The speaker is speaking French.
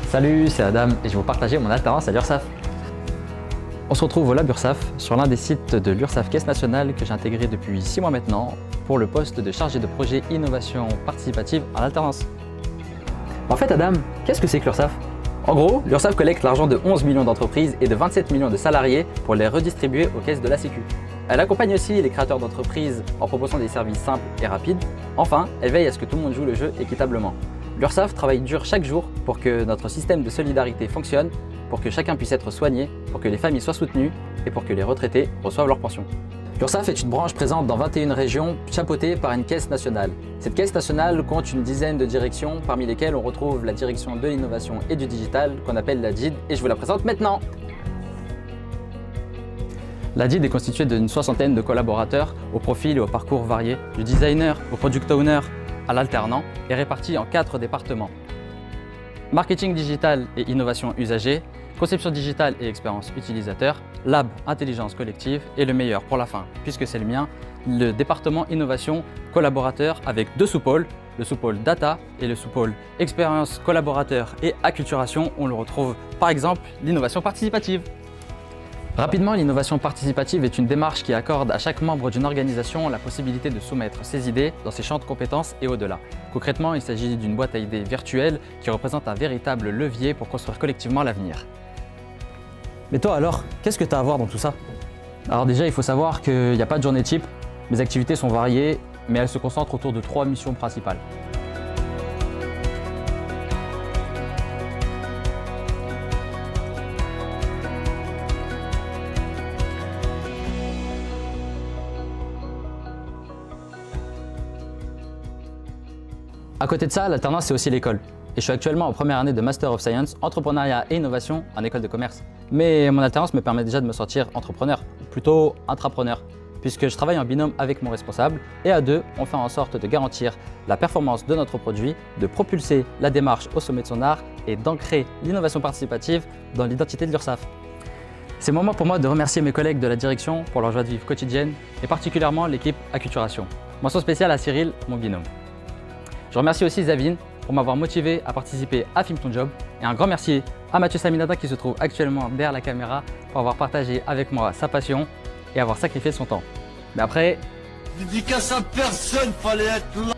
Salut, c'est Adam et je vais vous partager mon alternance à l'URSSAF. On se retrouve au Lab URSSAF, sur l'un des sites de l'URSSAF Caisse Nationale que j'ai intégré depuis 6 mois maintenant pour le poste de chargé de projet innovation participative en alternance. En fait Adam, qu'est-ce que c'est que l'URSSAF? En gros, l'URSSAF collecte l'argent de 11 millions d'entreprises et de 27 millions de salariés pour les redistribuer aux caisses de la Sécu. Elle accompagne aussi les créateurs d'entreprises en proposant des services simples et rapides. Enfin, elle veille à ce que tout le monde joue le jeu équitablement. L'URSSAF travaille dur chaque jour pour que notre système de solidarité fonctionne, pour que chacun puisse être soigné, pour que les familles soient soutenues et pour que les retraités reçoivent leur pension. L'URSSAF est une branche présente dans 21 régions, chapeautée par une caisse nationale. Cette caisse nationale compte une dizaine de directions, parmi lesquelles on retrouve la direction de l'innovation et du digital, qu'on appelle la DID, et je vous la présente maintenant. La DID est constituée d'une soixantaine de collaborateurs au profil et au parcours variés, du designer au product owner à l'alternant, et répartie en 4 départements. Marketing digital et innovation usagée, conception digitale et expérience utilisateur, lab, intelligence collective et le meilleur pour la fin, puisque c'est le mien, le département innovation collaborateur avec 2 sous-pôles, le sous-pôle data et le sous-pôle expérience collaborateur et acculturation. On le retrouve par exemple l'innovation participative. Rapidement, l'innovation participative est une démarche qui accorde à chaque membre d'une organisation la possibilité de soumettre ses idées dans ses champs de compétences et au-delà. Concrètement, il s'agit d'une boîte à idées virtuelle qui représente un véritable levier pour construire collectivement l'avenir. Mais toi alors, qu'est-ce que tu as à voir dans tout ça? Alors déjà, il faut savoir qu'il n'y a pas de journée type. Mes activités sont variées, mais elles se concentrent autour de 3 missions principales. À côté de ça, l'alternance c'est aussi l'école. Et je suis actuellement en première année de Master of Science, Entrepreneuriat et Innovation en école de commerce. Mais mon alternance me permet déjà de me sortir entrepreneur, plutôt intrapreneur, puisque je travaille en binôme avec mon responsable et à 2, on fait en sorte de garantir la performance de notre produit, de propulser la démarche au sommet de son art et d'ancrer l'innovation participative dans l'identité de l'URSSAF. C'est le moment pour moi de remercier mes collègues de la direction pour leur joie de vivre quotidienne et particulièrement l'équipe acculturation. Mention spéciale à Cyril, mon binôme. Je remercie aussi Zavine pour m'avoir motivé à participer à Film ton Job et un grand merci à Mathieu Saminata qui se trouve actuellement derrière la caméra pour avoir partagé avec moi sa passion et avoir sacrifié son temps. Mais après... Dédicace à personne, fallait être là.